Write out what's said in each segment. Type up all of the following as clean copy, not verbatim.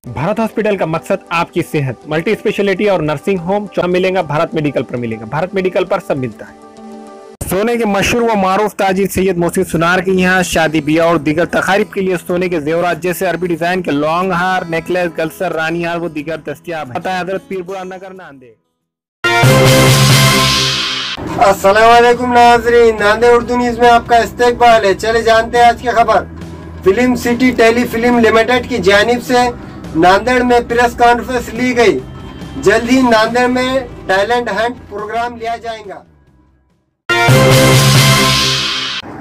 Bharat hospital का मकसद आपकी सेहत, मल्टी स्पेशलिटी और नर्सिंग होम मिलेगा। भारत मेडिकल पर मिलेगा। भारत मेडिकल पर सब मिलता है। सोने के मशहूर व मारूफ ताजिर सैयद मोहसिन सुनार के यहाँ शादी ब्याह और दीगर तकारीब के लिए सोने के जेवरात जैसे अरबी डिजाइन के लॉन्ग हार, नेकलेस, गलसर, रानी हार वो दीगर दस्तियाब है। हजरत पीरपुरा नगर नांदेड़। अस्सलामुअलैकुम नाज़रीन, नांदेड़ उर्दू न्यूज़ में आपका इस्तकबाल है। चले जानते हैं आज की खबर। Film city tele film limited की जानिब से नांदेड़ में प्रेस कॉन्फ्रेंस ली गई। जल्द ही नांदेड़ में टैलेंट हंट प्रोग्राम लिया जाएगा।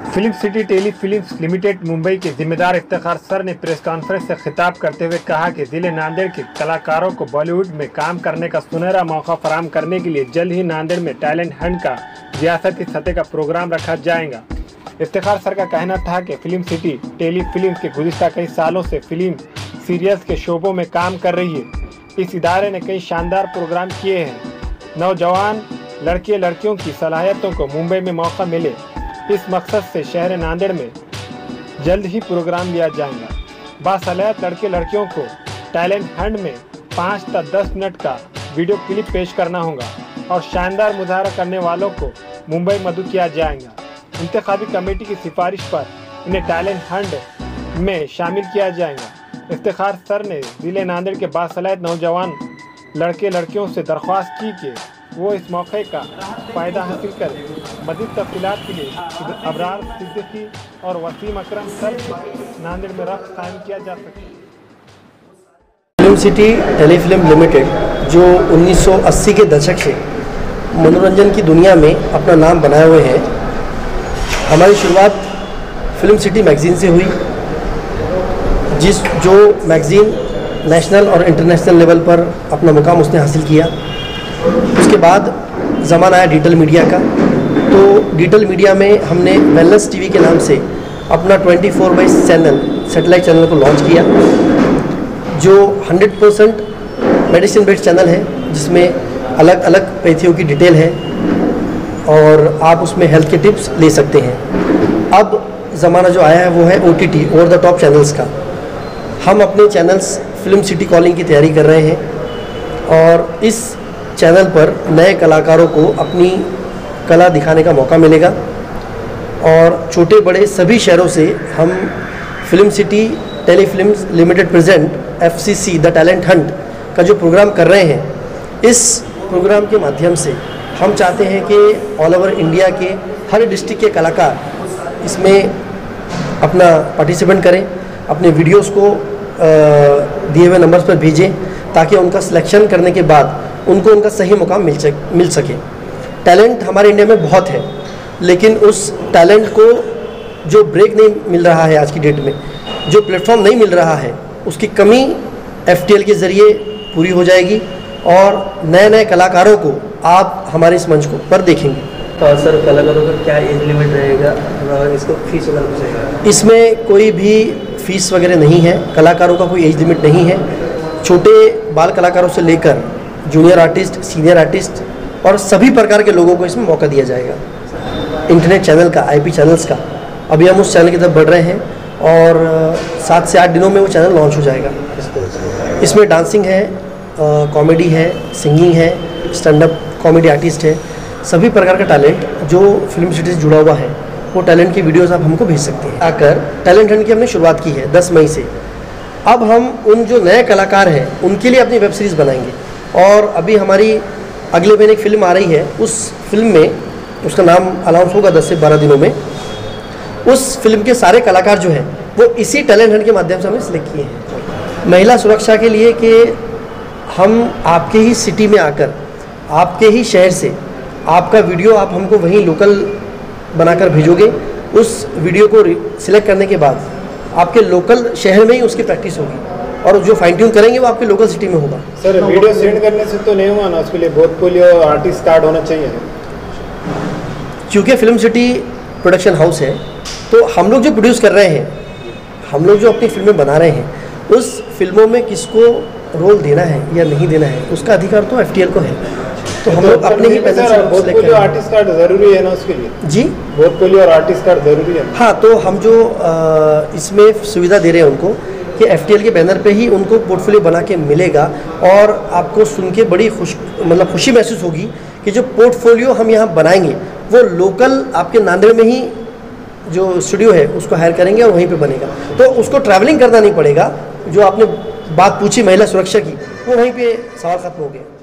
Film city tele films limited Mumbai के जिम्मेदार इफ्तिखार सर ने प्रेस कॉन्फ्रेंस से खिताब करते हुए कहा कि जिले नांदेड़ के कलाकारों को बॉलीवुड में काम करने का सुनहरा मौका फराहम करने के लिए जल्द ही नांदेड़ में टैलेंट हंट का रियासती सतह का प्रोग्राम रखा जाएगा। इफ्तिखार सर का कहना था कि फिल्म सिटी टेली फिल्म के गुज़िश्ता कई सालों से फिल्म सीरियल्स के शोबों में काम कर रही है। इस इदारे ने कई शानदार प्रोग्राम किए हैं। नौजवान लड़के लड़कियों की सलाहियतों को मुंबई में मौका मिले, इस मकसद से शहर नांदेड़ में जल्द ही प्रोग्राम लिया जाएगा। बासलाहियत लड़के लड़कियों को टैलेंट हंट में 5 से 10 मिनट का वीडियो क्लिप पेश करना होगा और शानदार मुजाहरा करने वालों को मुंबई मदऊ किया जाएगा। इंतखाबी कमेटी की सिफारिश पर इन्हें टैलेंट हंट में शामिल किया जाएगा। इफ्तिखार सर ने जिले नांदेड़ के बासलाहियत नौजवान लड़के लड़कियों से दरख्वास्त की कि वो इस मौके का फ़ायदा हासिल करें। मज़ीद तफ़सीलात के लिए अबरार सिद्दीकी और वसीम अकरम सर से नांदेड़ में रब्त कायम किया जा सके। फिल्म सिटी टेलीफिल्म लिमिटेड जो 1980 के दशक से मनोरंजन की दुनिया में अपना नाम बनाए हुए हैं, हमारी शुरुआत फिल्म सिटी मैगज़ीन से हुई, जो मैगज़ीन नेशनल और इंटरनेशनल लेवल पर अपना मुकाम उसने हासिल किया। उसके बाद ज़माना आया डिजिटल मीडिया का, तो डिजिटल मीडिया में हमने वेलनेस टीवी के नाम से अपना 24/7 चैनल, सैटेलाइट चैनल को लॉन्च किया, जो 100% मेडिसिन बेस्ड चैनल है, जिसमें अलग अलग पैथियों की डिटेल है और आप उसमें हेल्थ के टिप्स ले सकते हैं। अब ज़माना जो आया है वो है OTT, over the top channels का। हम अपने चैनल्स फिल्म सिटी कॉलिंग की तैयारी कर रहे हैं और इस चैनल पर नए कलाकारों को अपनी कला दिखाने का मौका मिलेगा और छोटे बड़े सभी शहरों से हम film city telefilms limited present FCC the talent Hunt का जो प्रोग्राम कर रहे हैं, इस प्रोग्राम के माध्यम से हम चाहते हैं कि ऑल ओवर इंडिया के हर डिस्ट्रिक्ट के कलाकार इसमें अपना पार्टिसिपेंट करें, अपने वीडियोस को दिए हुए नंबर्स पर भेजें ताकि उनका सिलेक्शन करने के बाद उनको उनका सही मुकाम मिल सके। टैलेंट हमारे इंडिया में बहुत है, लेकिन उस टैलेंट को जो ब्रेक नहीं मिल रहा है आज की डेट में, जो प्लेटफॉर्म नहीं मिल रहा है, उसकी कमी FTL के ज़रिए पूरी हो जाएगी और नए नए कलाकारों को आप हमारे इस मंच को पर देखेंगे। तो सर, कलाकारों का क्या एज लिमिट रहेगा, इसको फीस वगैरह कुछ रहेगा? इसमें कोई भी फीस वगैरह नहीं है, कलाकारों का कोई एज लिमिट नहीं है। छोटे बाल कलाकारों से लेकर जूनियर आर्टिस्ट, सीनियर आर्टिस्ट और सभी प्रकार के लोगों को इसमें मौका दिया जाएगा। इंटरनेट चैनल का, IP चैनल्स का, अभी हम उस चैनल की तरफ बढ़ रहे हैं और 7 से 8 दिनों में वो चैनल लॉन्च हो जाएगा। इसमें डांसिंग है, कॉमेडी है, सिंगिंग है, स्टैंड अप कॉमेडी आर्टिस्ट है, सभी प्रकार का टैलेंट जो फिल्म सिटी से जुड़ा हुआ है, वो टैलेंट की वीडियोस आप हमको भेज सकते हैं। आकर टैलेंट हंट की हमने शुरुआत की है 10 मई से। अब हम उन जो नए कलाकार हैं उनके लिए अपनी वेब सीरीज़ बनाएंगे और अभी हमारी अगले महीने एक फ़िल्म आ रही है। उस फिल्म में उसका नाम अनाउंस होगा 10 से 12 दिनों में। उस फिल्म के सारे कलाकार जो हैं वो इसी टैलेंट हंट के माध्यम से हमने सिलेक्ट किए हैं। महिला सुरक्षा के लिए कि हम आपके ही सिटी में आकर, आपके ही शहर से आपका वीडियो आप हमको वहीं लोकल बनाकर भेजोगे। उस वीडियो को सिलेक्ट करने के बाद आपके लोकल शहर में ही उसकी प्रैक्टिस होगी और जो फाइन ट्यून करेंगे वो आपके लोकल सिटी में होगा। सर, वीडियो सेंड करने से तो नहीं हुआ ना, उसके लिए पोर्टफोलियो आर्टिस्ट कार्ड होना चाहिए। क्योंकि फिल्म सिटी प्रोडक्शन हाउस है, तो हम लोग जो प्रोड्यूस कर रहे हैं, हम लोग जो अपनी फिल्में बना रहे हैं, उस फिल्मों में किसको रोल देना है या नहीं देना है उसका अधिकार तो FTL को है। तो हम लोग अपने ही पोर्टफोलियो आर्टिस्ट कार्ड जरूरी है ना उसके लिए? जी, पोर्टफोलियो और आर्टिस्ट कार्ड जरूरी है। हाँ, तो हम जो इसमें सुविधा दे रहे हैं उनको कि FTL के बैनर पे ही उनको पोर्टफोलियो बना के मिलेगा। और आपको सुन के बड़ी खुशी महसूस होगी कि जो पोर्टफोलियो हम यहाँ बनाएंगे वो लोकल आपके नांदेड़ में ही जो स्टूडियो है उसको हायर करेंगे और वहीं पे बनेगा, तो उसको ट्रैवलिंग करना नहीं पड़ेगा। जो आपने बात पूछी महिला सुरक्षा की, वो वहीं पे सवाल खत्म हो गया।